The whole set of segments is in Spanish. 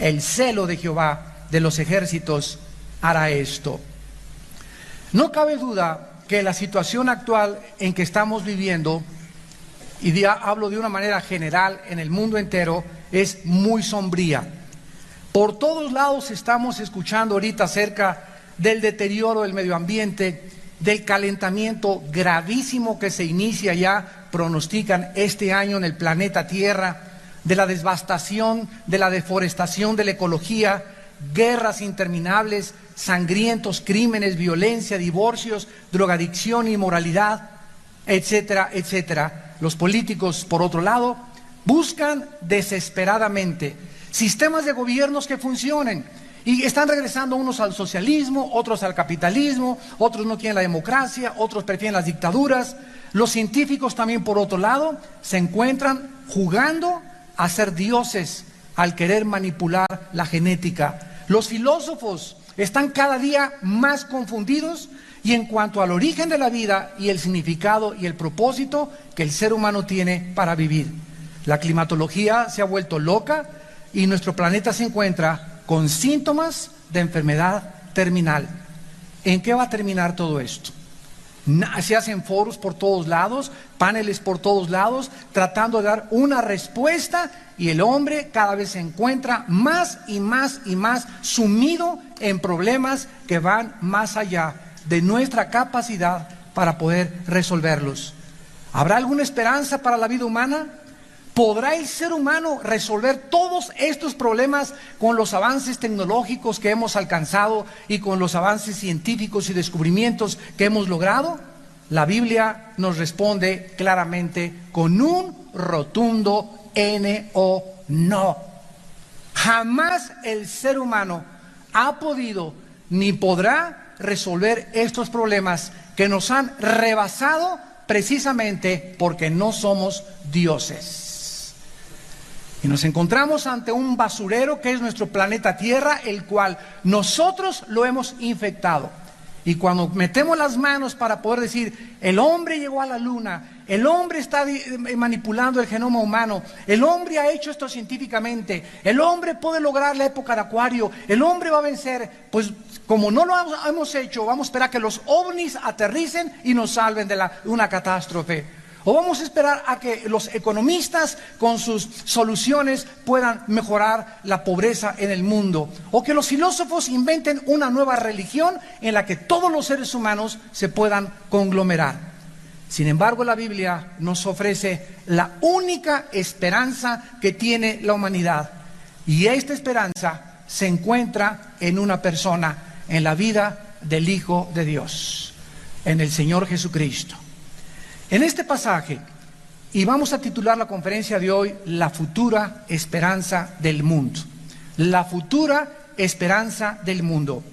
el celo de Jehová de los ejércitos hará esto. No cabe duda que la situación actual en que estamos viviendo, y hablo de una manera general en el mundo entero, es muy sombría. Por todos lados estamos escuchando ahorita acerca del deterioro del medio ambiente, del calentamiento gravísimo que se inicia ya, pronostican este año en el planeta Tierra, de la devastación, de la deforestación de la ecología, guerras interminables, sangrientos crímenes, violencia, divorcios, drogadicción, inmoralidad, etcétera, etcétera. Los políticos, por otro lado, buscan desesperadamente sistemas de gobiernos que funcionen y están regresando unos al socialismo, otros al capitalismo, otros no quieren la democracia, otros prefieren las dictaduras. Los científicos también, por otro lado, se encuentran jugando a ser dioses al querer manipular la genética. Los filósofos están cada día más confundidos y en cuanto al origen de la vida y el significado y el propósito que el ser humano tiene para vivir. La climatología se ha vuelto loca y nuestro planeta se encuentra con síntomas de enfermedad terminal. ¿En qué va a terminar todo esto? Se hacen foros por todos lados, paneles por todos lados, tratando de dar una respuesta, y el hombre cada vez se encuentra más y más y más sumido en problemas que van más allá de nuestra capacidad para poder resolverlos. ¿Habrá alguna esperanza para la vida humana? ¿Podrá el ser humano resolver todos estos problemas con los avances tecnológicos que hemos alcanzado y con los avances científicos y descubrimientos que hemos logrado? La Biblia nos responde claramente con un rotundo no. Jamás el ser humano ha podido ni podrá resolver estos problemas que nos han rebasado precisamente porque no somos dioses. Y nos encontramos ante un basurero que es nuestro planeta Tierra, el cual nosotros lo hemos infectado. Y cuando metemos las manos para poder decir, el hombre llegó a la luna, el hombre está manipulando el genoma humano, el hombre ha hecho esto científicamente, el hombre puede lograr la época de Acuario, el hombre va a vencer, pues como no lo hemos hecho, vamos a esperar que los ovnis aterricen y nos salven de una catástrofe. O vamos a esperar a que los economistas con sus soluciones puedan mejorar la pobreza en el mundo. O que los filósofos inventen una nueva religión en la que todos los seres humanos se puedan conglomerar. Sin embargo, la Biblia nos ofrece la única esperanza que tiene la humanidad. Y esta esperanza se encuentra en una persona, en la vida del Hijo de Dios, en el Señor Jesucristo. En este pasaje, y vamos a titular la conferencia de hoy, La futura esperanza del mundo. La futura esperanza del mundo.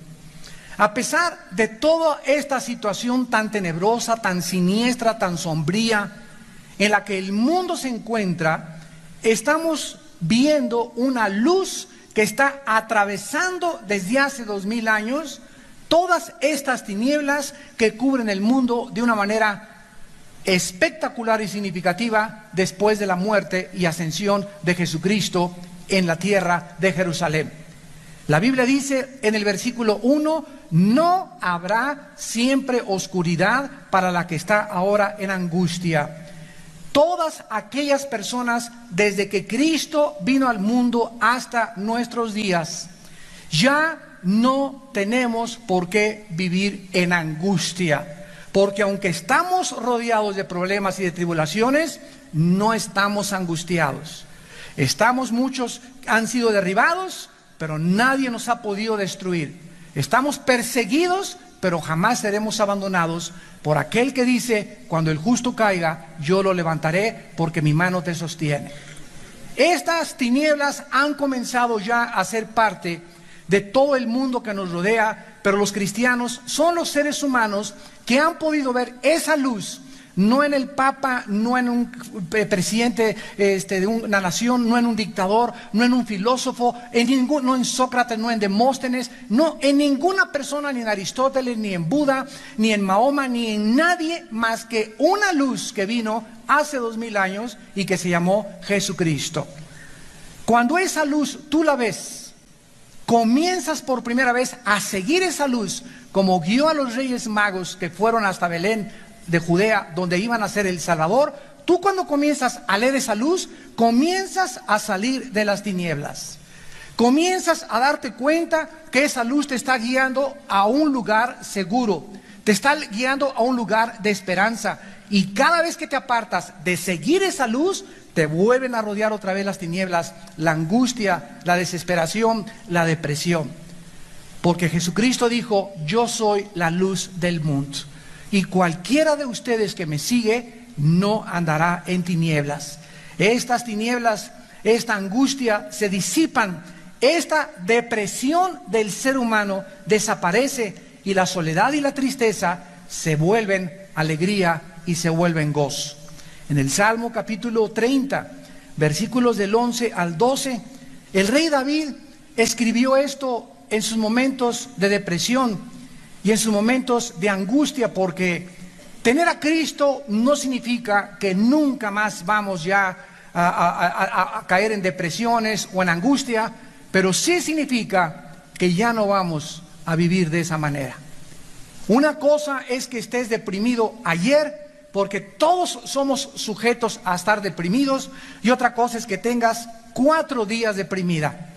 A pesar de toda esta situación tan tenebrosa, tan siniestra, tan sombría, en la que el mundo se encuentra, estamos viendo una luz que está atravesando desde hace 2000 años todas estas tinieblas que cubren el mundo de una manera espectacular y significativa después de la muerte y ascensión de Jesucristo en la tierra de Jerusalén. La Biblia dice en el versículo 1, no habrá siempre oscuridad para la que está ahora en angustia. Todas aquellas personas desde que Cristo vino al mundo hasta nuestros días, ya no tenemos por qué vivir en angustia. Porque aunque estamos rodeados de problemas y de tribulaciones, no estamos angustiados. Muchos han sido derribados, pero nadie nos ha podido destruir. Estamos perseguidos, pero jamás seremos abandonados por aquel que dice, cuando el justo caiga, yo lo levantaré porque mi mano te sostiene. Estas tinieblas han comenzado ya a ser parte de todo el mundo que nos rodea, pero los cristianos son los seres humanos que han podido ver esa luz, no en el Papa, no en un presidente de una nación, no en un dictador, no en un filósofo, no en Sócrates, no en Demóstenes, no en ninguna persona, ni en Aristóteles, ni en Buda, ni en Mahoma, ni en nadie más que una luz que vino hace 2000 años y que se llamó Jesucristo. Cuando esa luz tú la ves, comienzas por primera vez a seguir esa luz, como guió a los reyes magos que fueron hasta Belén de Judea, donde iban a ser el Salvador, tú cuando comienzas a leer esa luz, comienzas a salir de las tinieblas. Comienzas a darte cuenta que esa luz te está guiando a un lugar seguro, te está guiando a un lugar de esperanza. Y cada vez que te apartas de seguir esa luz, te vuelven a rodear otra vez las tinieblas, la angustia, la desesperación, la depresión. Porque Jesucristo dijo: yo soy la luz del mundo, y cualquiera de ustedes que me sigue no andará en tinieblas. Estas tinieblas, esta angustia se disipan, esta depresión del ser humano desaparece, y la soledad y la tristeza se vuelven alegría y se vuelven gozo. En el Salmo capítulo 30, versículos del 11 al 12, el rey David escribió esto en sus momentos de depresión y en sus momentos de angustia, porque tener a Cristo no significa que nunca más vamos ya a caer en depresiones o en angustia, pero sí significa que ya no vamos a vivir de esa manera. Una cosa es que estés deprimido ayer, porque todos somos sujetos a estar deprimidos, y otra cosa es que tengas 4 días deprimida.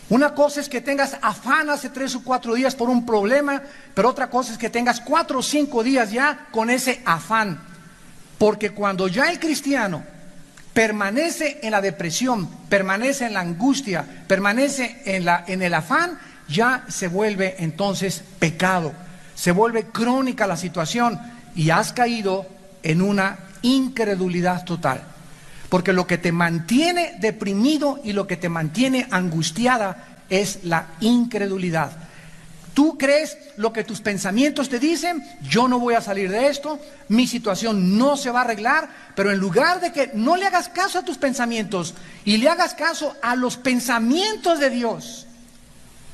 Una cosa es que tengas afán hace 3 o 4 días por un problema, pero otra cosa es que tengas 4 o 5 días ya con ese afán. Porque cuando ya el cristiano permanece en la depresión, permanece en la angustia, permanece en el afán, ya se vuelve entonces pecado, se vuelve crónica la situación, y has caído en una incredulidad total. Porque lo que te mantiene deprimido y lo que te mantiene angustiada es la incredulidad. Tú crees lo que tus pensamientos te dicen: yo no voy a salir de esto, mi situación no se va a arreglar. Pero en lugar de que no le hagas caso a tus pensamientos y le hagas caso a los pensamientos de Dios,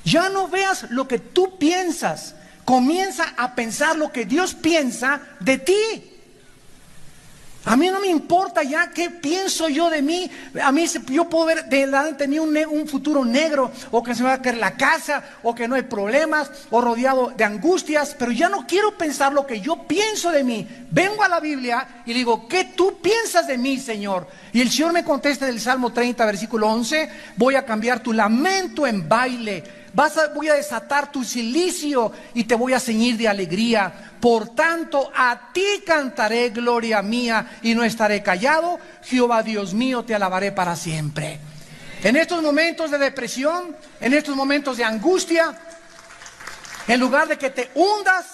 ya no veas lo que tú piensas, comienza a pensar lo que Dios piensa de ti. A mí no me importa ya qué pienso yo de mí. A mí yo puedo ver delante de mí un futuro negro, o que se me va a caer la casa, o que no hay problemas, o rodeado de angustias, pero ya no quiero pensar lo que yo pienso de mí. Vengo a la Biblia y le digo: ¿qué tú piensas de mí, Señor? Y el Señor me contesta en el Salmo 30, versículo 11: voy a cambiar tu lamento en baile, voy a desatar tu cilicio y te voy a ceñir de alegría. Por tanto, a ti cantaré, gloria mía, y no estaré callado. Jehová Dios mío, te alabaré para siempre. En estos momentos de depresión, en estos momentos de angustia, en lugar de que te hundas,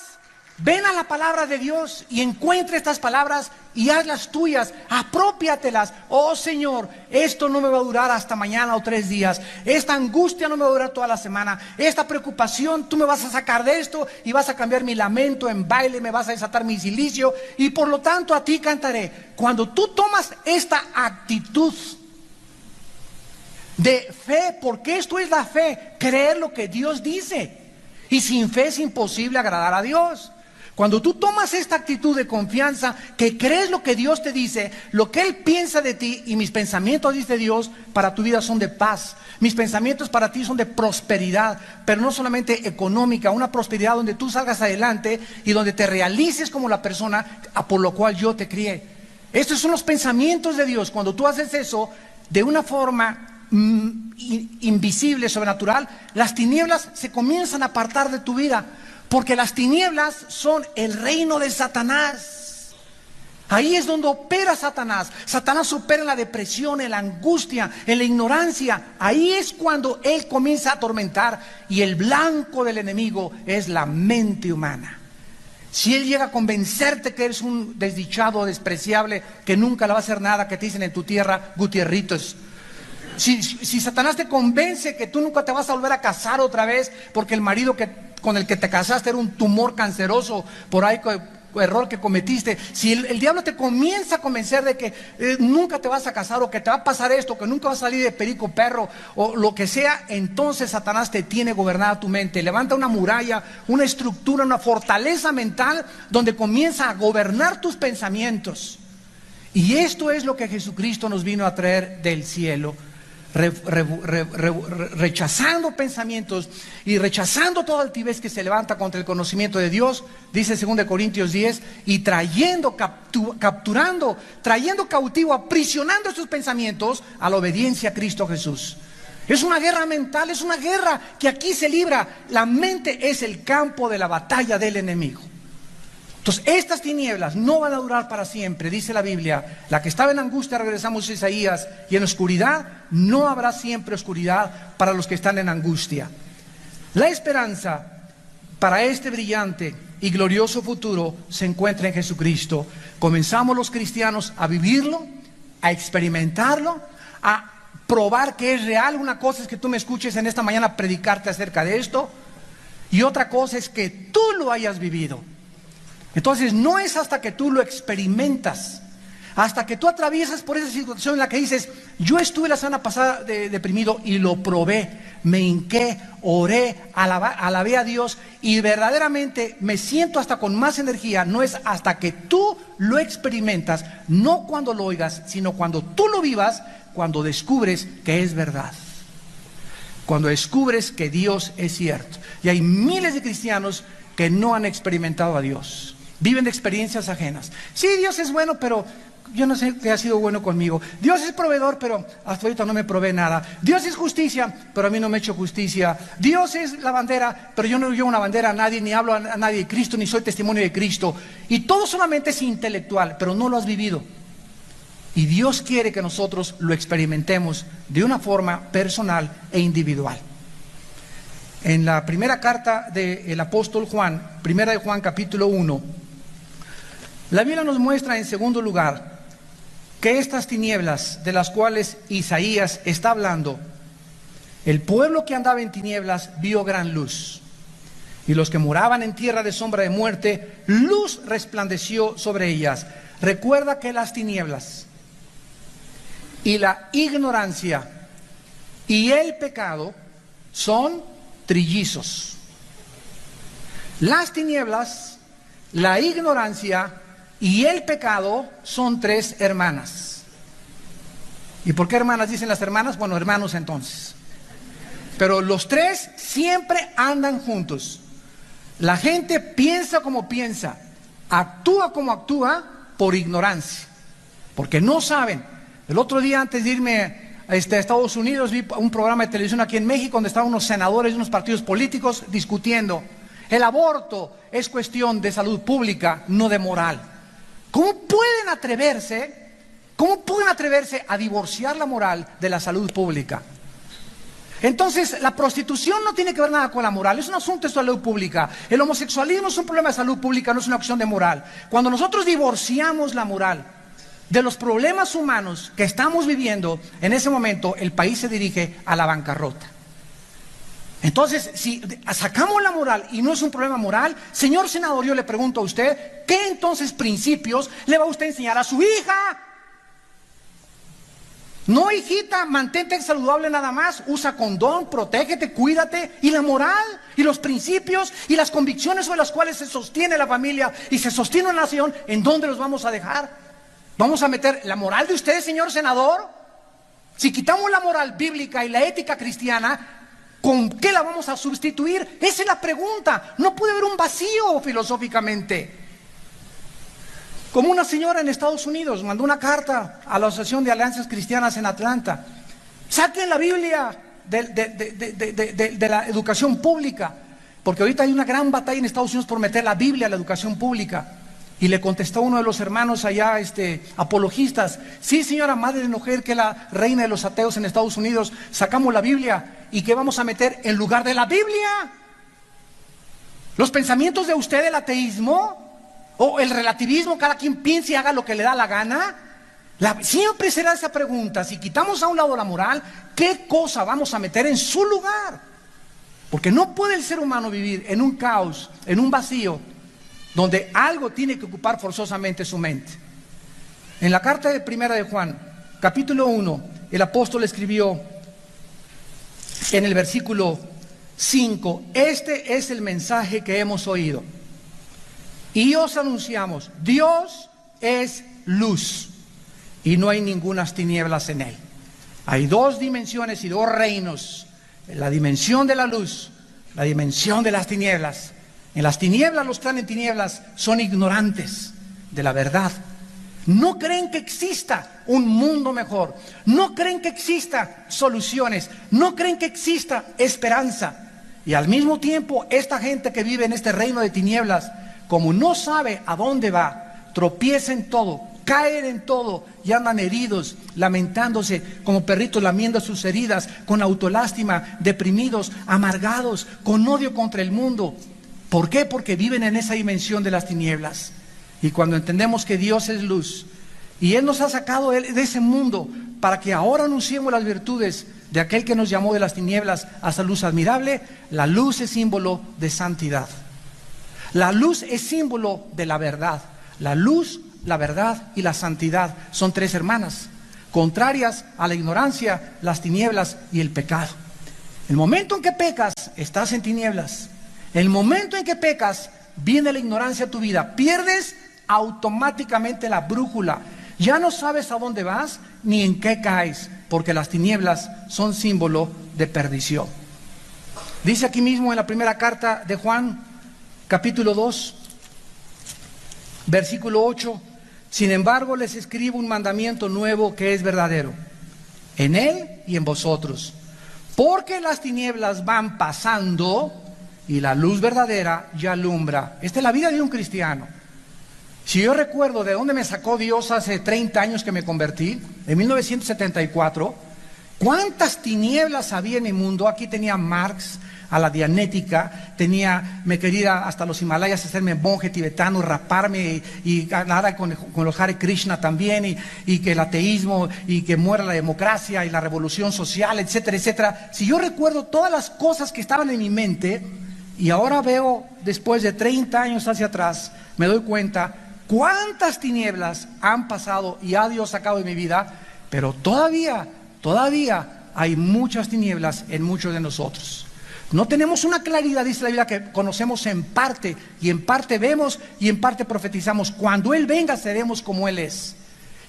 ven a la palabra de Dios y encuentra estas palabras y hazlas tuyas, apropiatelas. Oh Señor, esto no me va a durar hasta mañana o 3 días. Esta angustia no me va a durar toda la semana. Esta preocupación, tú me vas a sacar de esto y vas a cambiar mi lamento en baile, me vas a desatar mi cilicio, y por lo tanto a ti cantaré. Cuando tú tomas esta actitud de fe, porque esto es la fe, creer lo que Dios dice, y sin fe es imposible agradar a Dios. Cuando tú tomas esta actitud de confianza, que crees lo que Dios te dice, lo que Él piensa de ti, y mis pensamientos, dice Dios, para tu vida son de paz. Mis pensamientos para ti son de prosperidad, pero no solamente económica, una prosperidad donde tú salgas adelante y donde te realices como la persona por lo cual yo te crié. Estos son los pensamientos de Dios. Cuando tú haces eso de una forma invisible, sobrenatural, las tinieblas se comienzan a apartar de tu vida. Porque las tinieblas son el reino de Satanás. Ahí es donde opera Satanás. Satanás opera en la depresión, en la angustia, en la ignorancia. Ahí es cuando él comienza a atormentar. Y el blanco del enemigo es la mente humana. Si él llega a convencerte que eres un desdichado, despreciable, que nunca le va a hacer nada, que te dicen en tu tierra, Gutierritos. Si Satanás te convence que tú nunca te vas a volver a casar otra vez, porque el marido con el que te casaste era un tumor canceroso, por ahí error que cometiste. Si el diablo te comienza a convencer de que nunca te vas a casar, o que te va a pasar esto, que nunca vas a salir de perico perro, o lo que sea, entonces Satanás te tiene gobernada tu mente. Levanta una muralla, una estructura, una fortaleza mental donde comienza a gobernar tus pensamientos. Y esto es lo que Jesucristo nos vino a traer del cielo. rechazando pensamientos y rechazando toda altivez que se levanta contra el conocimiento de Dios, dice 2 Corintios 10, y capturando, trayendo cautivo, aprisionando estos pensamientos a la obediencia a Cristo Jesús. Es una guerra mental, es una guerra que aquí se libra. La mente es el campo de la batalla del enemigo. Entonces, estas tinieblas no van a durar para siempre, dice la Biblia. La que estaba en angustia, regresamos a Isaías, y en oscuridad, no habrá siempre oscuridad para los que están en angustia. La esperanza para este brillante y glorioso futuro se encuentra en Jesucristo. Comenzamos los cristianos a vivirlo, a experimentarlo, a probar que es real. Una cosa es que tú me escuches en esta mañana predicarte acerca de esto, y otra cosa es que tú lo hayas vivido. Entonces no es hasta que tú lo experimentas, hasta que tú atraviesas por esa situación en la que dices: yo estuve la semana pasada deprimido y lo probé, me hinqué, oré, alabé a Dios y verdaderamente me siento hasta con más energía. No es hasta que tú lo experimentas, no cuando lo oigas, sino cuando tú lo vivas, cuando descubres que es verdad, cuando descubres que Dios es cierto. Y hay miles de cristianos que no han experimentado a Dios. Viven de experiencias ajenas. Sí, Dios es bueno, pero yo no sé qué ha sido bueno conmigo. Dios es proveedor, pero hasta ahorita no me provee nada. Dios es justicia, pero a mí no me ha hecho justicia. Dios es la bandera, pero yo no llevo una bandera a nadie, ni hablo a nadie de Cristo, ni soy testimonio de Cristo. Y todo solamente es intelectual, pero no lo has vivido. Y Dios quiere que nosotros lo experimentemos de una forma personal e individual. En la primera carta del apóstol Juan, primera de Juan capítulo 1, la Biblia nos muestra en segundo lugar que estas tinieblas de las cuales Isaías está hablando, el pueblo que andaba en tinieblas vio gran luz, y los que moraban en tierra de sombra de muerte, luz resplandeció sobre ellas. Recuerda que las tinieblas y la ignorancia y el pecado son trillizos. Las tinieblas, la ignorancia y el pecado son tres hermanas. ¿Y por qué hermanas dicen las hermanas? Bueno, hermanos entonces. Pero los tres siempre andan juntos. La gente piensa como piensa, actúa como actúa por ignorancia, porque no saben. El otro día, antes de irme a Estados Unidos, vi un programa de televisión aquí en México donde estaban unos senadores de unos partidos políticos discutiendo. El aborto es cuestión de salud pública, no de moral. ¿Cómo pueden atreverse a divorciar la moral de la salud pública? Entonces, la prostitución no tiene que ver nada con la moral, es un asunto de salud pública. El homosexualismo es un problema de salud pública, no es una cuestión de moral. Cuando nosotros divorciamos la moral de los problemas humanos que estamos viviendo, en ese momento el país se dirige a la bancarrota. Entonces, si sacamos la moral y no es un problema moral, señor senador, yo le pregunto a usted, ¿qué entonces principios le va a usted enseñar a su hija? No, hijita, mantente saludable nada más, usa condón, protégete, cuídate. Y la moral, y los principios, y las convicciones sobre las cuales se sostiene la familia y se sostiene una nación, ¿en dónde los vamos a dejar? ¿Vamos a meter la moral de usted, señor senador? Si quitamos la moral bíblica y la ética cristiana, ¿con qué la vamos a sustituir? Esa es la pregunta. No puede haber un vacío filosóficamente. Como una señora en Estados Unidos mandó una carta a la Asociación de Alianzas Cristianas en Atlanta. Saquen la Biblia de la educación pública, porque ahorita hay una gran batalla en Estados Unidos por meter la Biblia a la educación pública. Y le contestó uno de los hermanos allá, apologistas: sí, señora madre de mujer, que es la reina de los ateos en Estados Unidos, sacamos la Biblia, ¿y qué vamos a meter en lugar de la Biblia? ¿Los pensamientos de usted del ateísmo? ¿O el relativismo? Cada quien piense y haga lo que le da la gana. Siempre será esa pregunta: si quitamos a un lado la moral, ¿qué cosa vamos a meter en su lugar? Porque no puede el ser humano vivir en un caos, en un vacío, donde algo tiene que ocupar forzosamente su mente. En la carta de primera de Juan, capítulo 1, el apóstol escribió en el versículo 5: este es el mensaje que hemos oído y os anunciamos: Dios es luz y no hay ningunas tinieblas en él. Hay dos dimensiones y dos reinos: la dimensión de la luz, la dimensión de las tinieblas. En las tinieblas, los que están en tinieblas son ignorantes de la verdad. No creen que exista un mundo mejor, no creen que exista soluciones, no creen que exista esperanza. Y al mismo tiempo, esta gente que vive en este reino de tinieblas, como no sabe a dónde va, tropieza en todo, caen en todo y andan heridos, lamentándose como perritos lamiendo sus heridas, con autolástima, deprimidos, amargados, con odio contra el mundo. ¿Por qué? Porque viven en esa dimensión de las tinieblas. Y cuando entendemos que Dios es luz y Él nos ha sacado de ese mundo para que ahora anunciemos las virtudes de aquel que nos llamó de las tinieblas hasta luz admirable, la luz es símbolo de santidad. La luz es símbolo de la verdad. La luz, la verdad y la santidad son tres hermanas, contrarias a la ignorancia, las tinieblas y el pecado. El momento en que pecas, estás en tinieblas. El momento en que pecas, viene la ignorancia a tu vida. Pierdes automáticamente la brújula. Ya no sabes a dónde vas ni en qué caes, porque las tinieblas son símbolo de perdición. Dice aquí mismo en la primera carta de Juan, capítulo 2, versículo 8: sin embargo les escribo un mandamiento nuevo que es verdadero, en Él y en vosotros, porque las tinieblas van pasando y la luz verdadera ya alumbra. Esta es la vida de un cristiano. Si yo recuerdo de dónde me sacó Dios hace 30 años que me convertí, en 1974, ¿cuántas tinieblas había en mi mundo? Aquí tenía Marx, a la Dianética, me quería ir hasta los Himalayas a hacerme monje tibetano, raparme y nada con los Hare Krishna también, y que el ateísmo, y que muera la democracia y la revolución social, etcétera, etcétera. Si yo recuerdo todas las cosas que estaban en mi mente, y ahora veo, después de 30 años hacia atrás, me doy cuenta cuántas tinieblas han pasado y ha Dios sacado de mi vida, pero todavía hay muchas tinieblas en muchos de nosotros. No tenemos una claridad, dice la Biblia, que conocemos en parte, y en parte vemos y en parte profetizamos. Cuando Él venga seremos como Él es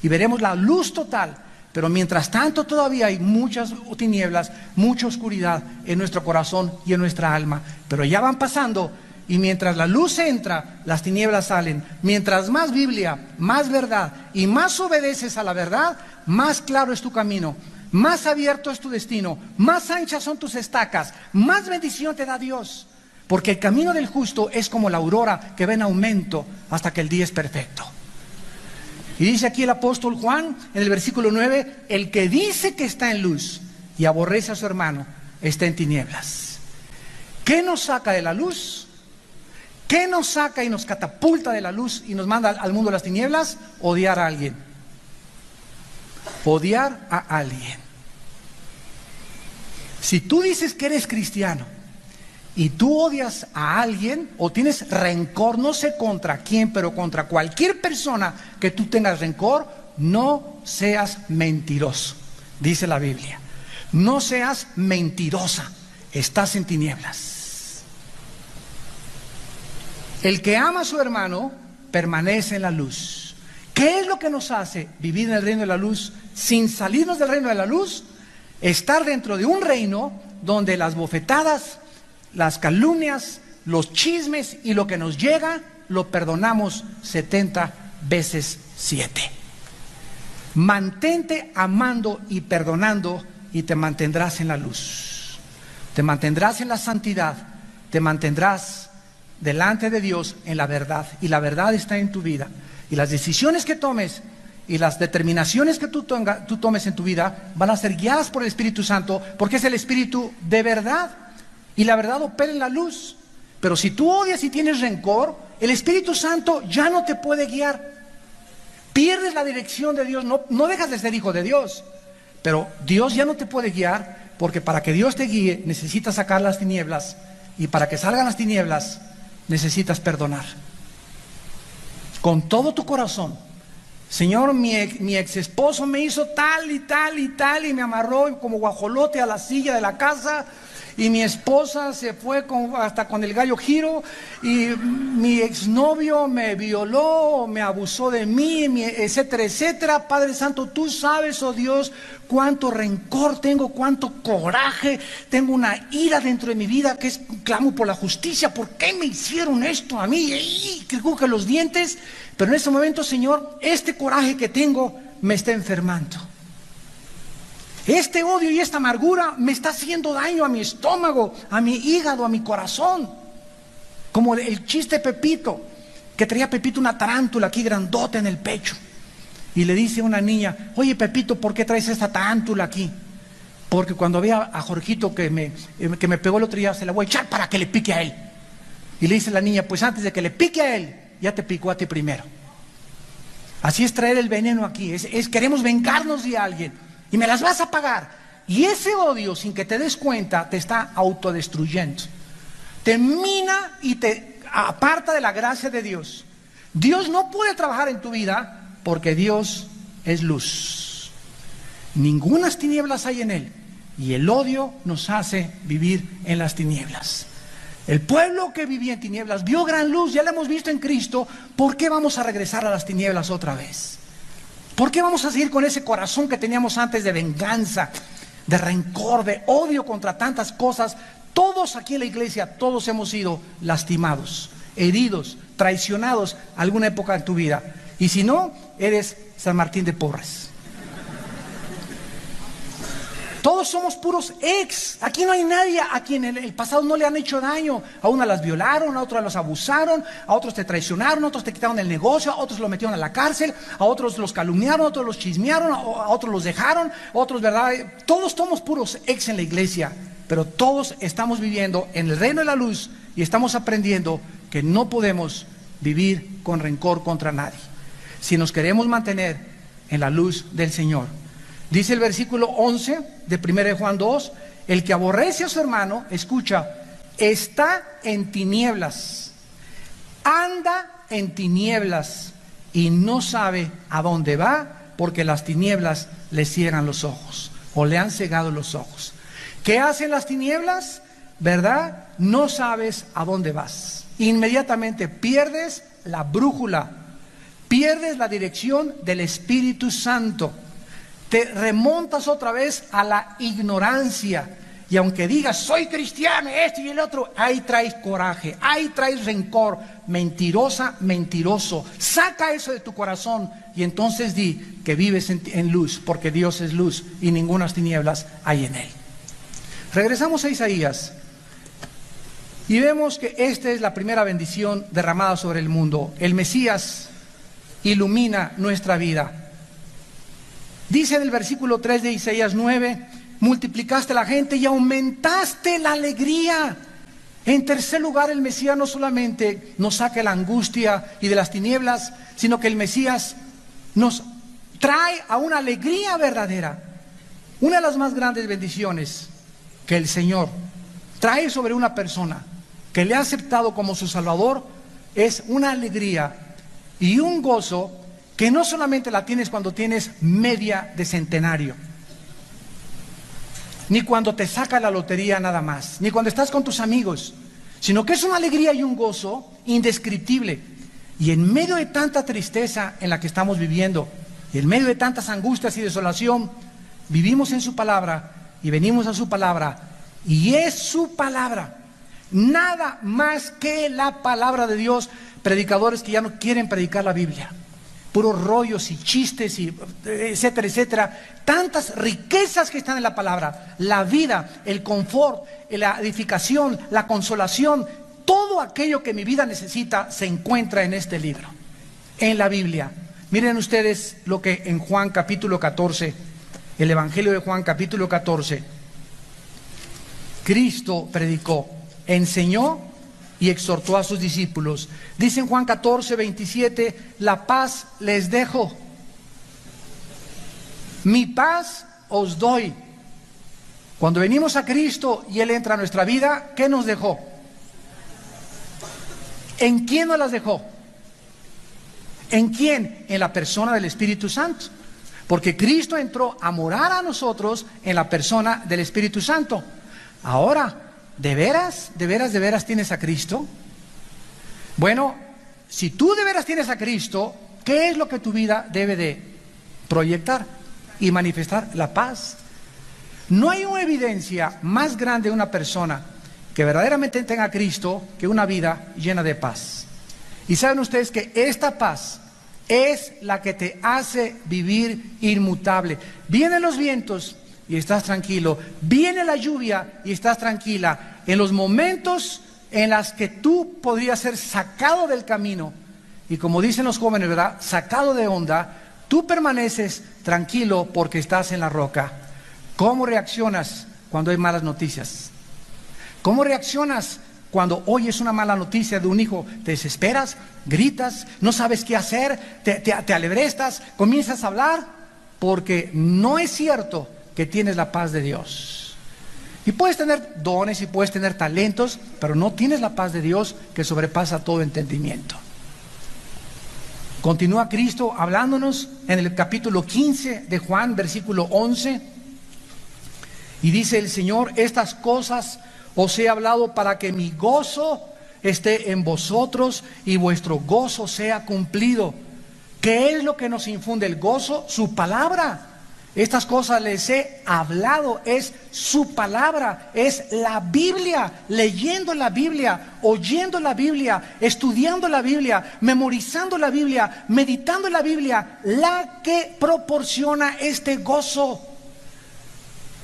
y veremos la luz total. Pero mientras tanto todavía hay muchas tinieblas, mucha oscuridad en nuestro corazón y en nuestra alma. Pero ya van pasando, y mientras la luz entra, las tinieblas salen. Mientras más Biblia, más verdad y más obedeces a la verdad, más claro es tu camino, más abierto es tu destino, más anchas son tus estacas, más bendición te da Dios. Porque el camino del justo es como la aurora que va en aumento hasta que el día es perfecto. Y dice aquí el apóstol Juan en el versículo 9: el que dice que está en luz y aborrece a su hermano está en tinieblas. ¿Qué nos saca de la luz? ¿Qué nos saca y nos catapulta de la luz y nos manda al mundo de las tinieblas? Odiar a alguien. Odiar a alguien. Si tú dices que eres cristiano y tú odias a alguien o tienes rencor, no sé contra quién, pero contra cualquier persona que tú tengas rencor, no seas mentiroso, dice la Biblia. No seas mentirosa, estás en tinieblas. El que ama a su hermano permanece en la luz. ¿Qué es lo que nos hace vivir en el reino de la luz sin salirnos del reino de la luz? Estar dentro de un reino donde las bofetadas, las calumnias, los chismes y lo que nos llega, lo perdonamos 70 veces 7. Mantente amando y perdonando y te mantendrás en la luz. Te mantendrás en la santidad, te mantendrás delante de Dios en la verdad, y la verdad está en tu vida. Y las decisiones que tomes y las determinaciones que tú tomes en tu vida van a ser guiadas por el Espíritu Santo, porque es el Espíritu de verdad. Y la verdad opera en la luz. Pero si tú odias y tienes rencor, el Espíritu Santo ya no te puede guiar. Pierdes la dirección de Dios, no dejas de ser hijo de Dios. Pero Dios ya no te puede guiar, porque para que Dios te guíe necesitas sacar las tinieblas. Y para que salgan las tinieblas necesitas perdonar. Con todo tu corazón. Señor, mi ex esposo me hizo tal y tal y tal y me amarró como guajolote a la silla de la casa y mi esposa se fue hasta con el gallo Giro, y mi exnovio me violó, me abusó de mí, etcétera, etcétera. Padre Santo, tú sabes, oh Dios, cuánto rencor tengo, cuánto coraje, tengo una ira dentro de mi vida que clamo por la justicia. ¿Por qué me hicieron esto a mí? Y que cruje los dientes. Pero en ese momento, Señor, este coraje que tengo me está enfermando. Este odio y esta amargura me está haciendo daño a mi estómago, a mi hígado, a mi corazón. Como el chiste de Pepito, que traía Pepito una tarántula aquí grandota en el pecho. Y le dice a una niña: oye, Pepito, ¿por qué traes esta tarántula aquí? Porque cuando vea a Jorgito que me pegó el otro día, se la voy a echar para que le pique a él. Y le dice la niña: pues antes de que le pique a él, ya te picó a ti primero. Así es traer el veneno aquí, queremos vengarnos de alguien. Y me las vas a pagar. Y ese odio, sin que te des cuenta, te está autodestruyendo. Te mina y te aparta de la gracia de Dios. Dios no puede trabajar en tu vida porque Dios es luz. Ningunas tinieblas hay en Él. Y el odio nos hace vivir en las tinieblas. El pueblo que vivía en tinieblas vio gran luz, ya la hemos visto en Cristo. ¿Por qué vamos a regresar a las tinieblas otra vez? ¿Por qué vamos a seguir con ese corazón que teníamos antes de venganza, de rencor, de odio contra tantas cosas? Todos aquí en la iglesia, todos hemos sido lastimados, heridos, traicionados alguna época de tu vida. Y si no, eres San Martín de Porres. Todos somos puros ex. Aquí no hay nadie a quien en el pasado no le han hecho daño. A unas las violaron, a otras las abusaron, a otros te traicionaron, a otros te quitaron el negocio, a otros lo metieron a la cárcel, a otros los calumniaron, a otros los chismearon, a otros los dejaron, a otros, ¿verdad? Todos somos puros ex en la iglesia, pero todos estamos viviendo en el reino de la luz y estamos aprendiendo que no podemos vivir con rencor contra nadie si nos queremos mantener en la luz del Señor. Dice el versículo 11 de 1 Juan 2, el que aborrece a su hermano, escucha, está en tinieblas, anda en tinieblas y no sabe a dónde va porque las tinieblas le ciegan los ojos o le han cegado los ojos. ¿Qué hacen las tinieblas? ¿Verdad? No sabes a dónde vas. Inmediatamente pierdes la brújula, pierdes la dirección del Espíritu Santo. Te remontas otra vez a la ignorancia. Y aunque digas, soy cristiano, esto y el otro, ahí traes coraje, ahí traes rencor. Mentirosa, mentiroso. Saca eso de tu corazón y entonces di que vives en luz, porque Dios es luz y ningunas tinieblas hay en Él. Regresamos a Isaías y vemos que esta es la primera bendición derramada sobre el mundo. El Mesías ilumina nuestra vida. Dice en el versículo 3 de Isaías 9, multiplicaste la gente y aumentaste la alegría. En tercer lugar, el Mesías no solamente nos saca de la angustia y de las tinieblas, sino que el Mesías nos trae a una alegría verdadera. Una de las más grandes bendiciones que el Señor trae sobre una persona que le ha aceptado como su Salvador es una alegría y un gozo que no solamente la tienes cuando tienes media de centenario, ni cuando te saca la lotería nada más, ni cuando estás con tus amigos, sino que es una alegría y un gozo indescriptible. Y en medio de tanta tristeza en la que estamos viviendo, y en medio de tantas angustias y desolación, vivimos en su palabra y venimos a su palabra, y es su palabra, nada más que la palabra de Dios. Predicadores que ya no quieren predicar la Biblia, puros rollos y chistes y etcétera, etcétera. Tantas riquezas que están en la palabra, la vida, el confort, la edificación, la consolación, todo aquello que mi vida necesita se encuentra en este libro, en la Biblia. Miren ustedes lo que en Juan capítulo 14, el Evangelio de Juan capítulo 14, Cristo predicó, enseñó y exhortó a sus discípulos. Dice en Juan 14, 27, la paz les dejo, mi paz os doy. Cuando venimos a Cristo y Él entra a nuestra vida, ¿qué nos dejó? ¿En quién nos las dejó? ¿En quién? En la persona del Espíritu Santo. Porque Cristo entró a morar a nosotros en la persona del Espíritu Santo. Ahora, ¿De veras? ¿De veras, de veras tienes a Cristo? Bueno, si tú de veras tienes a Cristo, ¿qué es lo que tu vida debe de proyectar y manifestar? La paz. No hay una evidencia más grande de una persona que verdaderamente tenga a Cristo que una vida llena de paz. Y saben ustedes que esta paz es la que te hace vivir inmutable. Vienen los vientos y estás tranquilo. Viene la lluvia y estás tranquila. En los momentos en los que tú podrías ser sacado del camino, y como dicen los jóvenes, ¿verdad? Sacado de onda, tú permaneces tranquilo porque estás en la roca. ¿Cómo reaccionas cuando hay malas noticias? ¿Cómo reaccionas cuando oyes una mala noticia de un hijo? ¿Te desesperas? ¿Gritas? ¿No sabes qué hacer? ¿Te alebrestas? ¿Comienzas a hablar? Porque no es cierto que tienes la paz de Dios. Y puedes tener dones y puedes tener talentos, pero no tienes la paz de Dios que sobrepasa todo entendimiento. Continúa Cristo hablándonos en el capítulo 15 de Juan, versículo 11, y dice el Señor: estas cosas os he hablado para que mi gozo esté en vosotros y vuestro gozo sea cumplido. ¿Qué es lo que nos infunde el gozo? Su palabra. Estas cosas les he hablado, es su palabra, es la Biblia, leyendo la Biblia, oyendo la Biblia, estudiando la Biblia, memorizando la Biblia, meditando la Biblia, la que proporciona este gozo.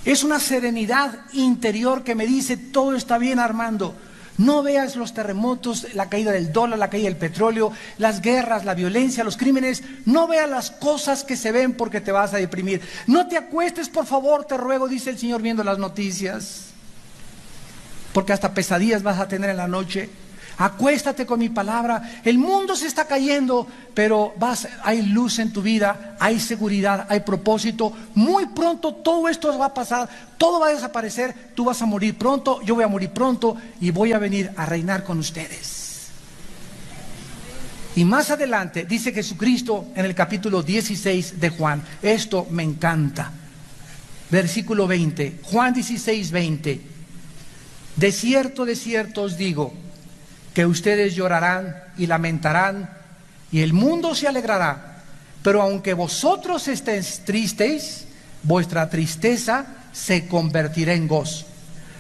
Es una serenidad interior que me dice: todo está bien, Armando. No veas los terremotos, la caída del dólar, la caída del petróleo, las guerras, la violencia, los crímenes. No veas las cosas que se ven porque te vas a deprimir. No te acuestes, por favor, te ruego, dice el Señor, viendo las noticias, porque hasta pesadillas vas a tener en la noche. Acuéstate con mi palabra. El mundo se está cayendo, pero hay luz en tu vida, hay seguridad, hay propósito. Muy pronto todo esto va a pasar, todo va a desaparecer. Tú vas a morir pronto, yo voy a morir pronto y voy a venir a reinar con ustedes. Y más adelante dice Jesucristo en el capítulo 16 de Juan, esto me encanta, versículo 20, Juan 16, 20: de cierto os digo, que ustedes llorarán y lamentarán, y el mundo se alegrará. Pero aunque vosotros estéis tristes, vuestra tristeza se convertirá en gozo.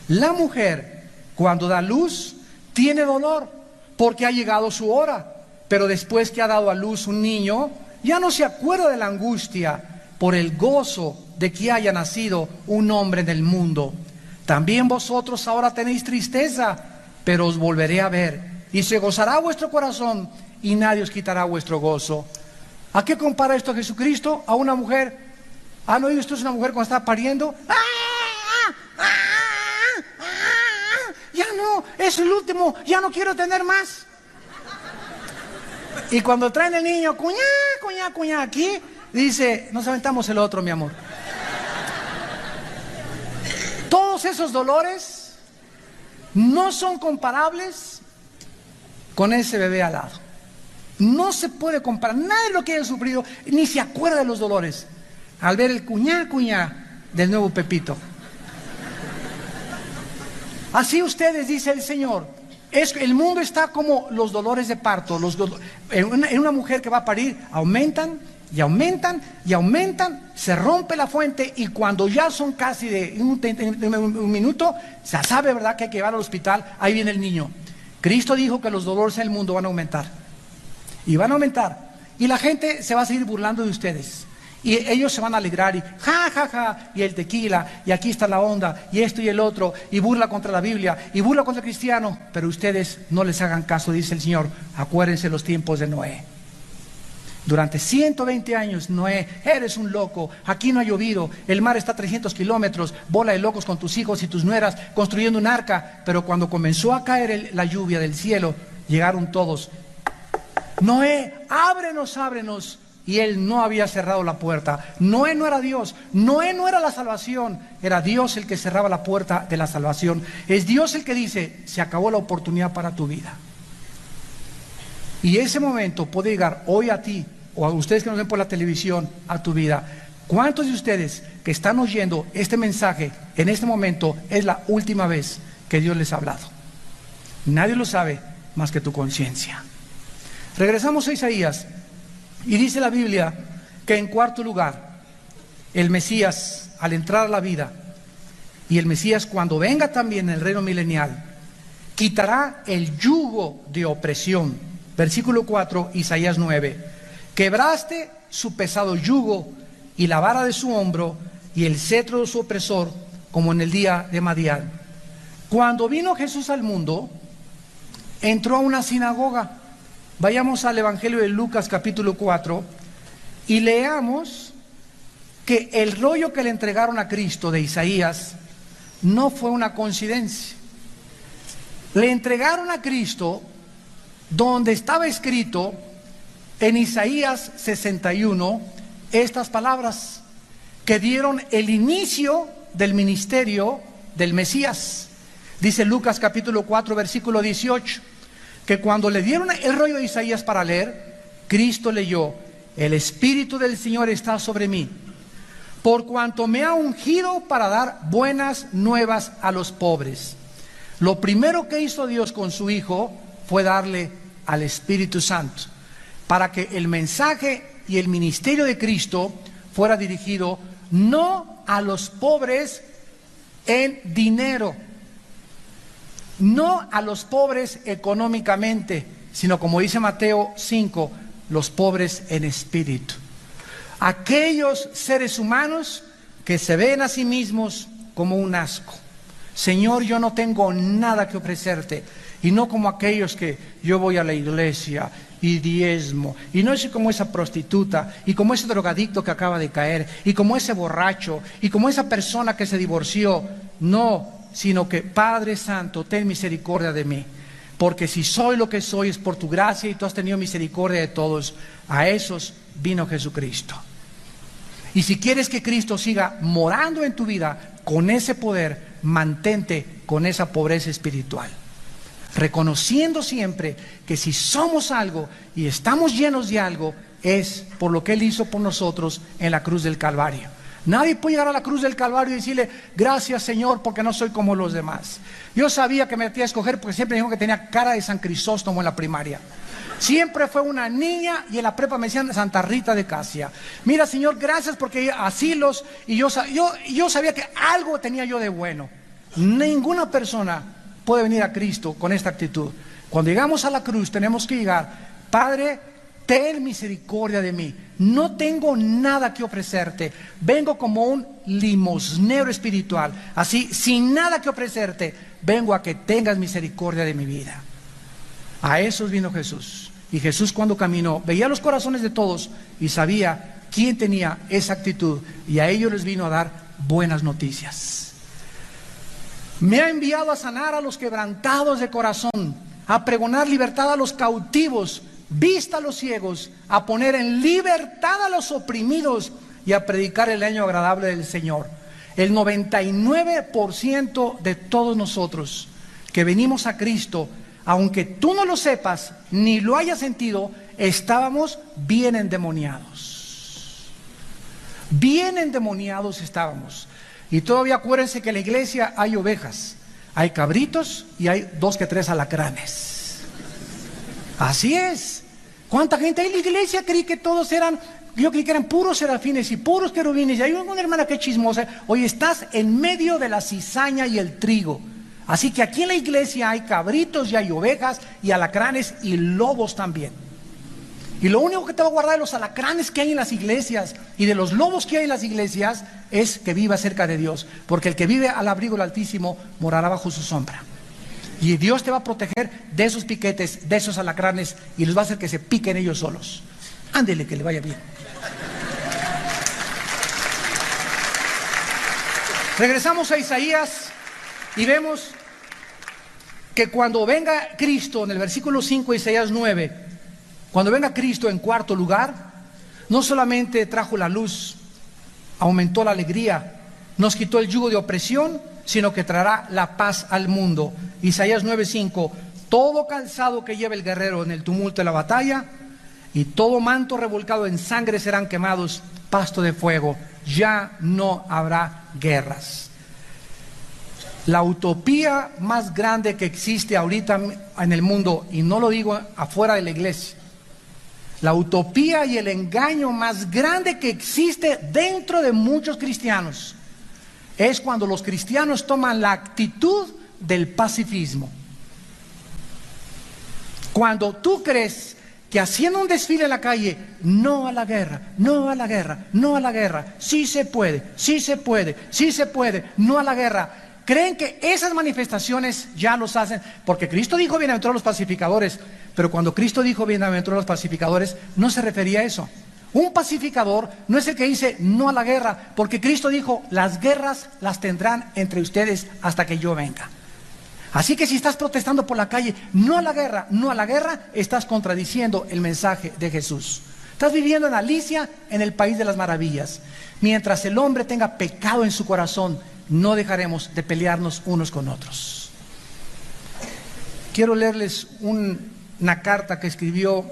La mujer, cuando da luz, tiene dolor, porque ha llegado su hora. Pero después que ha dado a luz un niño, ya no se acuerda de la angustia por el gozo de que haya nacido un hombre en el mundo. También vosotros ahora tenéis tristeza, pero os volveré a ver, y se gozará vuestro corazón, y nadie os quitará vuestro gozo. ¿A qué compara esto Jesucristo? A una mujer. ¿Han oído ustedes una mujer cuando está pariendo? Ya no, es el último, ya no quiero tener más. Y cuando traen el niño, cuñá, aquí, dice: nos aventamos el otro, mi amor. Todos esos dolores no son comparables con ese bebé al lado. No se puede comparar. Nadie lo que haya sufrido ni se acuerda de los dolores al ver el cuñá del nuevo Pepito. Así ustedes, dice el Señor, el mundo está como los dolores de parto. En una mujer que va a parir, aumentan y aumentan y aumentan, se rompe la fuente, y cuando ya son casi de un minuto, se sabe, ¿verdad?, que hay que llevar al hospital. Ahí viene el niño. Cristo dijo que los dolores en el mundo van a aumentar. Y van a aumentar. Y la gente se va a seguir burlando de ustedes. Y ellos se van a alegrar y ja, y el tequila, y aquí está la onda, y esto y el otro, y burla contra la Biblia, y burla contra el cristiano. Pero ustedes no les hagan caso, dice el Señor. Acuérdense los tiempos de Noé. Durante 120 años, Noé, eres un loco, aquí no ha llovido, el mar está a 300 kilómetros, bola de locos con tus hijos y tus nueras construyendo un arca. Pero cuando comenzó a caer la lluvia del cielo, llegaron todos. Noé, ábrenos. Y él no había cerrado la puerta. Noé no era Dios, Noé no era la salvación, era Dios el que cerraba la puerta de la salvación. Es Dios el que dice: se acabó la oportunidad para tu vida. Y ese momento puede llegar hoy a ti, o a ustedes que nos ven por la televisión, a tu vida. ¿Cuántos de ustedes que están oyendo este mensaje en este momento es la última vez que Dios les ha hablado. Nadie lo sabe más que tu conciencia. Regresamos a Isaías y dice la Biblia que en cuarto lugar, el Mesías al entrar a la vida, y el Mesías cuando venga también en el reino milenial, quitará el yugo de opresión. Versículo 4, Isaías 9. Quebraste su pesado yugo y la vara de su hombro y el cetro de su opresor, como en el día de Madián. Cuando vino Jesús al mundo, entró a una sinagoga. Vayamos al Evangelio de Lucas capítulo 4 y leamos que el rollo que le entregaron a Cristo de Isaías no fue una coincidencia. Le entregaron a Cristo donde estaba escrito en Isaías 61 estas palabras que dieron el inicio del ministerio del Mesías. Dice Lucas capítulo 4 versículo 18, que cuando le dieron el rollo de Isaías para leer, Cristo leyó: el Espíritu del Señor está sobre mí, por cuanto me ha ungido para dar buenas nuevas a los pobres. Lo primero que hizo Dios con su Hijo fue darle al Espíritu Santo, para que el mensaje y el ministerio de Cristo fuera dirigido no a los pobres en dinero, no a los pobres económicamente, sino, como dice Mateo 5, los pobres en espíritu. Aquellos seres humanos que se ven a sí mismos como un asco. Señor, yo no tengo nada que ofrecerte. Y no como aquellos que yo voy a la iglesia y diezmo, y no soy como esa prostituta, y como ese drogadicto que acaba de caer, y como ese borracho, y como esa persona que se divorció. No, sino que, Padre Santo, ten misericordia de mí, porque si soy lo que soy es por tu gracia y tú has tenido misericordia de todos. A esos vino Jesucristo. Y si quieres que Cristo siga morando en tu vida con ese poder, mantente con esa pobreza espiritual, reconociendo siempre que si somos algo y estamos llenos de algo, es por lo que Él hizo por nosotros en la cruz del Calvario. Nadie puede llegar a la cruz del Calvario y decirle: gracias, Señor, porque no soy como los demás. Yo sabía que me metía a escoger porque siempre dijo que tenía cara de San Crisóstomo en la primaria. Siempre fue una niña, y en la prepa me decían Santa Rita de Casia. Mira, Señor, gracias porque asilos, y yo sabía que algo tenía yo de bueno. Ninguna persona puede venir a Cristo con esta actitud. Cuando llegamos a la cruz tenemos que llegar: Padre, ten misericordia de mí, no tengo nada que ofrecerte, vengo como un limosnero espiritual, así, sin nada que ofrecerte, vengo a que tengas misericordia de mi vida. A esos vino Jesús. Y Jesús, cuando caminó, veía los corazones de todos y sabía quién tenía esa actitud, y a ellos les vino a dar buenas noticias. Me ha enviado a sanar a los quebrantados de corazón, a pregonar libertad a los cautivos, vista a los ciegos, a poner en libertad a los oprimidos y a predicar el año agradable del Señor. El 99% de todos nosotros que venimos a Cristo, aunque tú no lo sepas ni lo hayas sentido, estábamos bien endemoniados. Bien endemoniados estábamos. Y todavía acuérdense que en la iglesia hay ovejas, hay cabritos y hay 2 que 3 alacranes. Así es. ¿Cuánta gente hay en la iglesia? Creí que todos eran, yo creí que eran puros serafines y puros querubines. Y hay una hermana que es chismosa. Hoy estás en medio de la cizaña y el trigo. Así que aquí en la iglesia hay cabritos y hay ovejas y alacranes y lobos también. Y lo único que te va a guardar de los alacranes que hay en las iglesias y de los lobos que hay en las iglesias es que viva cerca de Dios. Porque el que vive al abrigo del Altísimo morará bajo su sombra. Y Dios te va a proteger de esos piquetes, de esos alacranes, y les va a hacer que se piquen ellos solos. Ándele, que le vaya bien. Regresamos a Isaías y vemos que cuando venga Cristo, en el versículo 5 de Isaías 9, cuando venga Cristo en cuarto lugar, no solamente trajo la luz, aumentó la alegría, nos quitó el yugo de opresión, sino que traerá la paz al mundo. Isaías 9:5: todo calzado que lleve el guerrero en el tumulto de la batalla y todo manto revolcado en sangre serán quemados, pasto de fuego, ya no habrá guerras. La utopía más grande que existe ahorita en el mundo, y no lo digo afuera de la iglesia, la utopía y el engaño más grande que existe dentro de muchos cristianos es cuando los cristianos toman la actitud del pacifismo. Cuando tú crees que haciendo un desfile en la calle, no a la guerra, no a la guerra, no a la guerra, sí se puede, sí se puede, sí se puede, no a la guerra, creen que esas manifestaciones ya los hacen, porque Cristo dijo bienaventurados los pacificadores, pero cuando Cristo dijo bienaventurados los pacificadores, no se refería a eso. Un pacificador no es el que dice no a la guerra, porque Cristo dijo, las guerras las tendrán entre ustedes hasta que yo venga. Así que si estás protestando por la calle, no a la guerra, no a la guerra, estás contradiciendo el mensaje de Jesús. Estás viviendo en Alicia, en el país de las maravillas. Mientras el hombre tenga pecado en su corazón, no dejaremos de pelearnos unos con otros. Quiero leerles una carta que escribió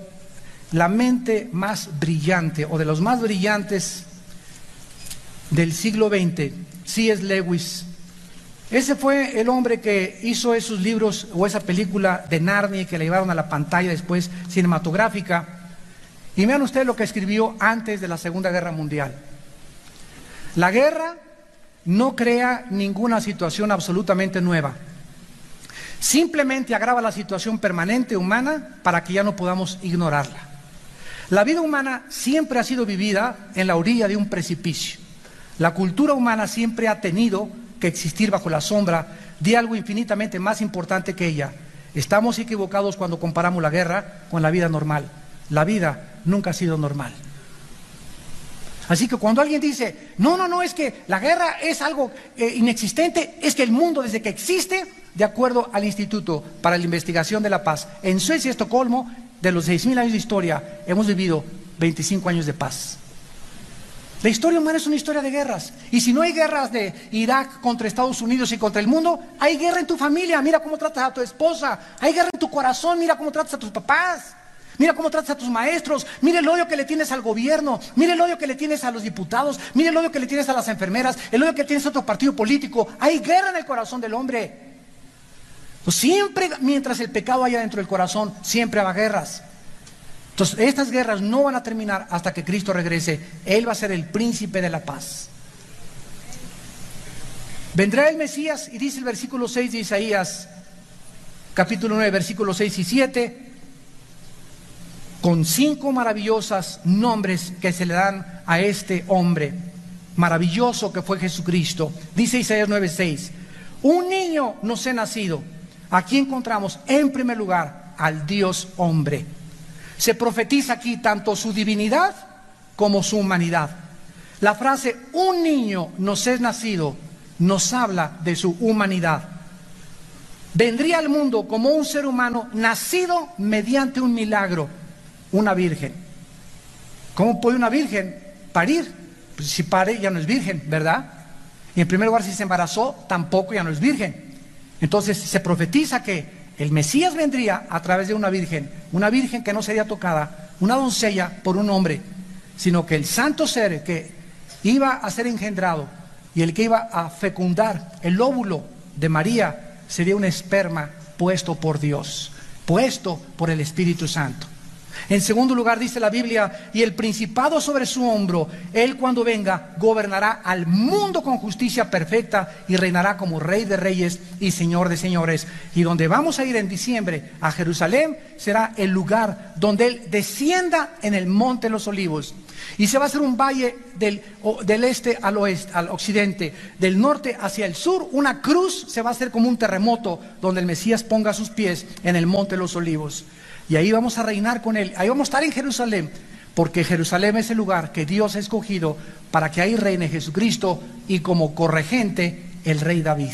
la mente más brillante, o de los más brillantes del siglo XX, C.S. Lewis. Ese fue el hombre que hizo esos libros o esa película de Narnia que la llevaron a la pantalla después cinematográfica. Y vean ustedes lo que escribió antes de la Segunda Guerra Mundial. La guerra no crea ninguna situación absolutamente nueva. Simplemente agrava la situación permanente humana para que ya no podamos ignorarla. La vida humana siempre ha sido vivida en la orilla de un precipicio. La cultura humana siempre ha tenido que existir bajo la sombra de algo infinitamente más importante que ella. Estamos equivocados cuando comparamos la guerra con la vida normal. La vida nunca ha sido normal. Así que cuando alguien dice, no, es que la guerra es algo inexistente, es que el mundo desde que existe, de acuerdo al Instituto para la Investigación de la Paz, en Suecia y Estocolmo, de los 6.000 años de historia, hemos vivido 25 años de paz. La historia humana es una historia de guerras. Y si no hay guerras de Irak contra Estados Unidos y contra el mundo, hay guerra en tu familia. Mira cómo tratas a tu esposa. Hay guerra en tu corazón. Mira cómo tratas a tus papás. Mira cómo tratas a tus maestros. Mira el odio que le tienes al gobierno. Mira el odio que le tienes a los diputados. Mira el odio que le tienes a las enfermeras. El odio que tienes a otro partido político. Hay guerra en el corazón del hombre. Pues siempre, mientras el pecado haya dentro del corazón, siempre habrá guerras. Entonces, estas guerras no van a terminar hasta que Cristo regrese. Él va a ser el príncipe de la paz. Vendrá el Mesías, y dice el versículo 6 de Isaías, capítulo 9, versículos 6 y 7, con 5 maravillosos nombres que se le dan a este hombre maravilloso que fue Jesucristo. Dice Isaías 9:6, un niño nos ha nacido. Aquí encontramos en primer lugar al Dios hombre. Se profetiza aquí tanto su divinidad como su humanidad. La frase un niño nos es nacido nos habla de su humanidad. Vendría al mundo como un ser humano nacido mediante un milagro, una virgen. ¿Cómo puede una virgen parir? Pues si pare ya no es virgen, ¿verdad? Y en primer lugar, si se embarazó, tampoco ya no es virgen. Entonces se profetiza que el Mesías vendría a través de una virgen que no sería tocada, una doncella por un hombre, sino que el santo ser que iba a ser engendrado y el que iba a fecundar el óvulo de María sería un esperma puesto por Dios, puesto por el Espíritu Santo. En segundo lugar dice la Biblia, y el principado sobre su hombro, él cuando venga gobernará al mundo con justicia perfecta y reinará como Rey de reyes y Señor de señores. Y donde vamos a ir en diciembre a Jerusalén será el lugar donde él descienda en el monte de los olivos. Y se va a hacer un valle del este al oeste, al occidente, del norte hacia el sur. Una cruz se va a hacer como un terremoto donde el Mesías ponga sus pies en el monte de los olivos. Y ahí vamos a reinar con él, ahí vamos a estar en Jerusalén, porque Jerusalén es el lugar que Dios ha escogido para que ahí reine Jesucristo y como corregente el rey David.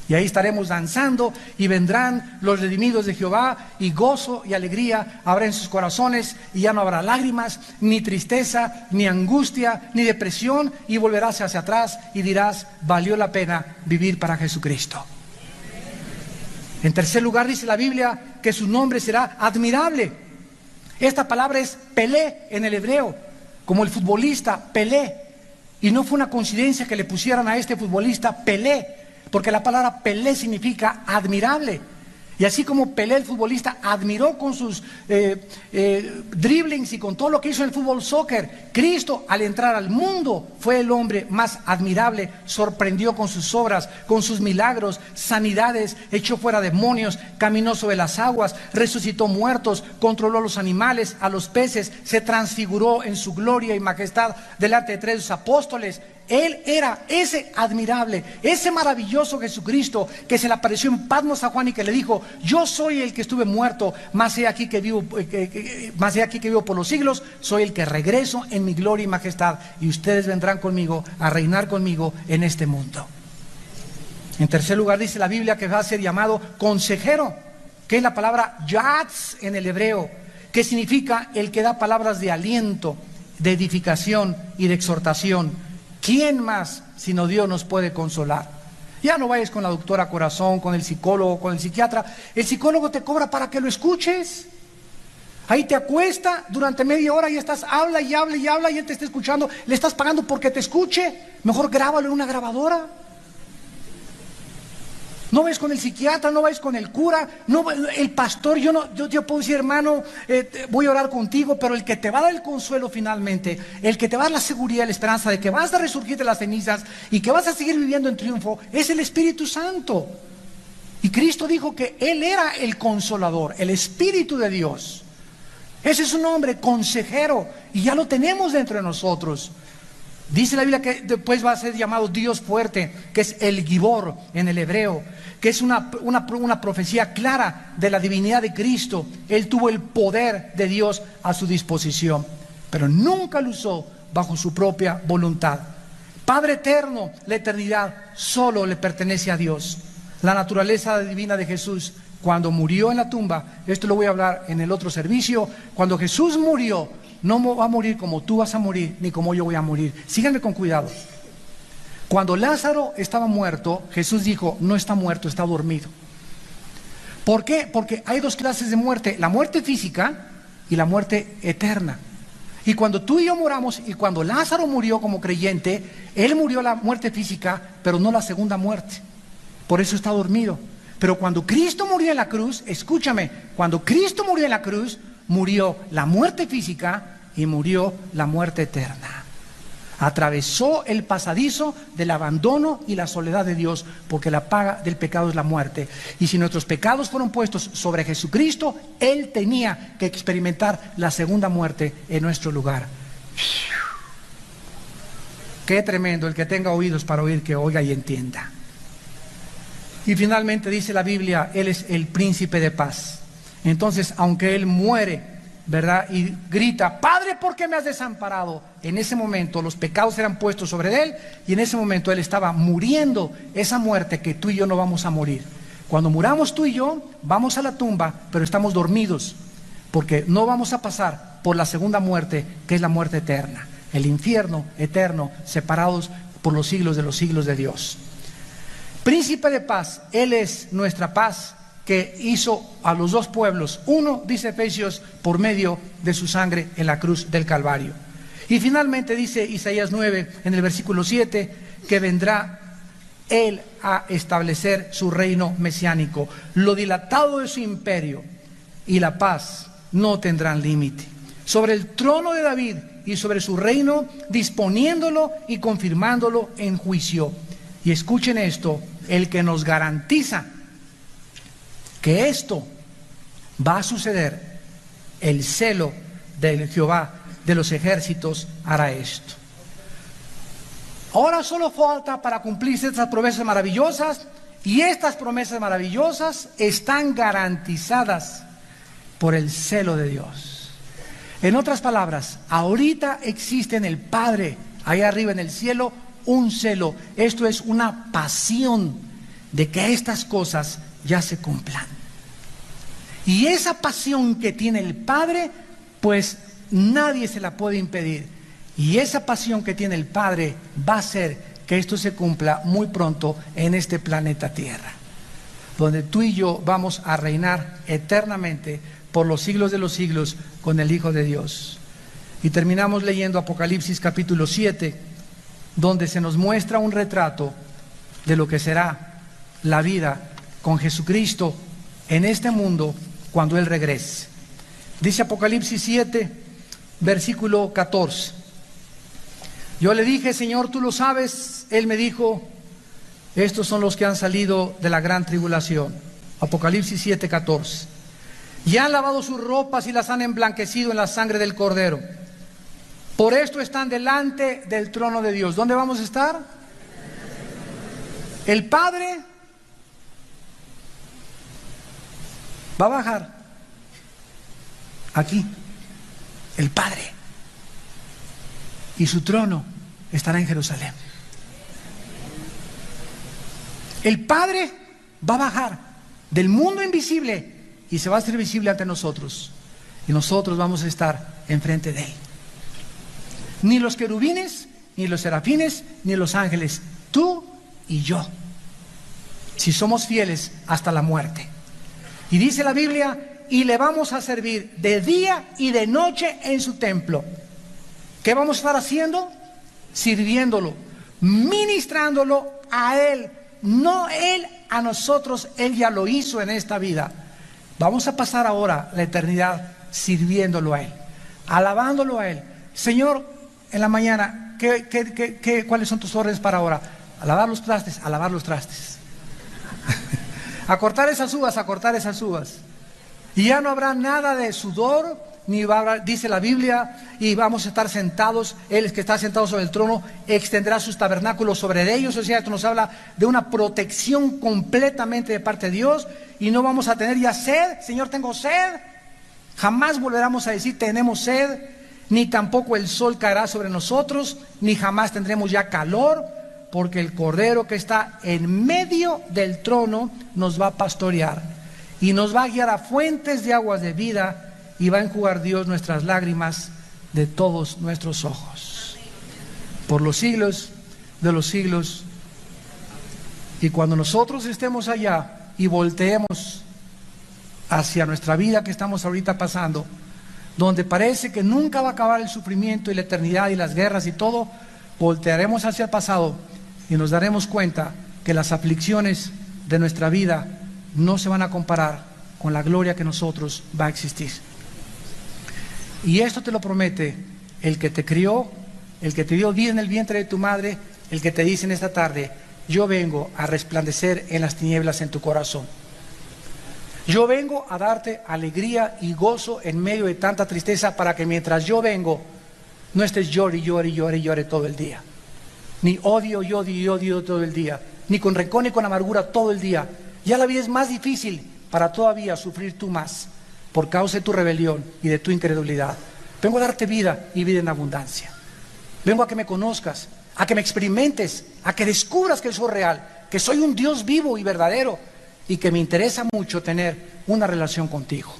Y ahí estaremos danzando y vendrán los redimidos de Jehová y gozo y alegría habrá en sus corazones y ya no habrá lágrimas, ni tristeza, ni angustia, ni depresión y volverás hacia atrás y dirás, valió la pena vivir para Jesucristo. En tercer lugar dice la Biblia que su nombre será admirable. Esta palabra es Pelé en el hebreo, como el futbolista Pelé. Y no fue una coincidencia que le pusieran a este futbolista Pelé. Porque la palabra Pelé significa admirable. Y así como Pelé, el futbolista, admiró con sus driblings y con todo lo que hizo en el fútbol soccer, Cristo, al entrar al mundo, fue el hombre más admirable. Sorprendió con sus obras, con sus milagros, sanidades, echó fuera demonios, caminó sobre las aguas, resucitó muertos, controló a los animales, a los peces, se transfiguró en su gloria y majestad delante de 3 apóstoles. Él era ese admirable, ese maravilloso Jesucristo que se le apareció en Patmos a Juan y que le dijo: yo soy el que estuve muerto, mas he aquí que vivo, por los siglos, soy el que regreso en mi gloria y majestad, y ustedes vendrán conmigo a reinar conmigo en este mundo. En tercer lugar, dice la Biblia que va a ser llamado consejero, que es la palabra yatz en el hebreo, que significa el que da palabras de aliento, de edificación y de exhortación. ¿Quién más sino Dios nos puede consolar? Ya no vayas con la doctora corazón, con el psicólogo, con el psiquiatra. El psicólogo te cobra para que lo escuches. Ahí te acuesta durante media hora y estás, habla y habla y habla, y él te está escuchando. Le estás pagando porque te escuche. Mejor grábalo en una grabadora. No vayas con el psiquiatra, no vayas con el cura, no, el pastor. Yo puedo decir: hermano, voy a orar contigo, pero el que te va a dar el consuelo finalmente, el que te va a dar la seguridad y la esperanza de que vas a resurgir de las cenizas y que vas a seguir viviendo en triunfo, es el Espíritu Santo. Y Cristo dijo que Él era el consolador, el Espíritu de Dios. Ese es su nombre, consejero, y ya lo tenemos dentro de nosotros. Dice la Biblia que después va a ser llamado Dios fuerte, que es el Gibor en el hebreo, que es una profecía clara de la divinidad de Cristo. Él tuvo el poder de Dios a su disposición, pero nunca lo usó bajo su propia voluntad. Padre eterno, la eternidad solo le pertenece a Dios. La naturaleza divina de Jesús, cuando murió en la tumba, esto lo voy a hablar en el otro servicio, cuando Jesús murió, no va a morir como tú vas a morir, ni como yo voy a morir. Síganme con cuidado. Cuando Lázaro estaba muerto, Jesús dijo: no está muerto, está dormido. ¿Por qué? Porque hay 2 clases de muerte: la muerte física y la muerte eterna. Y cuando tú y yo moramos, y cuando Lázaro murió como creyente, él murió la muerte física, pero no la segunda muerte. Por eso está dormido. Pero cuando Cristo murió en la cruz, escúchame, cuando Cristo murió en la cruz, murió la muerte física y murió la muerte eterna. Atravesó el pasadizo del abandono y la soledad de Dios, porque la paga del pecado es la muerte. Y si nuestros pecados fueron puestos sobre Jesucristo, Él tenía que experimentar la segunda muerte en nuestro lugar. Qué tremendo. El que tenga oídos para oír, que oiga y entienda. Y finalmente dice la Biblia: Él es el príncipe de paz. Entonces, aunque Él muere, ¿verdad?, y grita: Padre, ¿por qué me has desamparado? En ese momento los pecados eran puestos sobre Él, y en ese momento Él estaba muriendo esa muerte que tú y yo no vamos a morir. Cuando muramos tú y yo, vamos a la tumba, pero estamos dormidos, porque no vamos a pasar por la segunda muerte, que es la muerte eterna, el infierno eterno, separados por los siglos de Dios. Príncipe de paz, Él es nuestra paz, que hizo a los 2 pueblos uno, dice Efesios, por medio de su sangre en la cruz del Calvario. Y finalmente dice Isaías 9 en el versículo 7, que vendrá Él a establecer su reino mesiánico. Lo dilatado de su imperio y la paz no tendrán límite. Sobre el trono de David y sobre su reino, disponiéndolo y confirmándolo en juicio. Y escuchen esto: el que nos garantiza que esto va a suceder, el celo del Jehová de los ejércitos hará esto. Ahora solo falta para cumplirse estas promesas maravillosas, y estas promesas maravillosas están garantizadas por el celo de Dios. En otras palabras, ahorita existe en el Padre, allá arriba en el cielo, un celo. Esto es una pasión de que estas cosas ya se cumplan. Y esa pasión que tiene el Padre, pues nadie se la puede impedir. Y esa pasión que tiene el Padre va a hacer que esto se cumpla muy pronto en este planeta Tierra, donde tú y yo vamos a reinar eternamente por los siglos de los siglos con el Hijo de Dios. Y terminamos leyendo Apocalipsis capítulo 7, donde se nos muestra un retrato de lo que será la vida con Jesucristo en este mundo cuando Él regrese. Dice Apocalipsis 7, versículo 14. Yo le dije, Señor, tú lo sabes. Él me dijo, estos son los que han salido de la gran tribulación. Apocalipsis 7, 14. Y han lavado sus ropas y las han emblanquecido en la sangre del Cordero. Por esto están delante del trono de Dios. ¿Dónde vamos a estar? El Padre va a bajar aquí, el Padre, y su trono estará en Jerusalén. El Padre va a bajar del mundo invisible y se va a hacer visible ante nosotros, y nosotros vamos a estar enfrente de Él. Ni los querubines, ni los serafines, ni los ángeles, tú y yo, si somos fieles hasta la muerte. Y dice la Biblia, y le vamos a servir de día y de noche en su templo. ¿Qué vamos a estar haciendo? Sirviéndolo, ministrándolo a Él, no Él a nosotros. Él ya lo hizo en esta vida. Vamos a pasar ahora la eternidad sirviéndolo a Él, alabándolo a Él. Señor, en la mañana, ¿cuáles son tus órdenes para ahora? A lavar los trastes, a lavar los trastes. A cortar esas uvas, a cortar esas uvas. Y ya no habrá nada de sudor, ni va a haber, dice la Biblia, y vamos a estar sentados. Él que está sentado sobre el trono extenderá sus tabernáculos sobre ellos. O sea, esto nos habla de una protección completamente de parte de Dios. Y no vamos a tener ya sed. Señor, tengo sed. Jamás volveremos a decir tenemos sed. Ni tampoco el sol caerá sobre nosotros, ni jamás tendremos ya calor, porque el Cordero que está en medio del trono nos va a pastorear y nos va a guiar a fuentes de aguas de vida, y va a enjugar Dios nuestras lágrimas de todos nuestros ojos por los siglos de los siglos. Y cuando nosotros estemos allá y volteemos hacia nuestra vida que estamos ahorita pasando, donde parece que nunca va a acabar el sufrimiento y la eternidad y las guerras y todo, voltearemos hacia el pasado y nos daremos cuenta que las aflicciones de nuestra vida no se van a comparar con la gloria que nosotros va a existir. Y esto te lo promete el que te crió, el que te dio vida en el vientre de tu madre, el que te dice en esta tarde, yo vengo a resplandecer en las tinieblas en tu corazón. Yo vengo a darte alegría y gozo en medio de tanta tristeza, para que mientras yo vengo no estés llore, llore, llore, llore todo el día. Ni odio y odio y odio todo el día. Ni con rencor ni con amargura todo el día. Ya la vida es más difícil para todavía sufrir tú más por causa de tu rebelión y de tu incredulidad. Vengo a darte vida y vida en abundancia. Vengo a que me conozcas, a que me experimentes, a que descubras que soy real, que soy un Dios vivo y verdadero, y que me interesa mucho tener una relación contigo.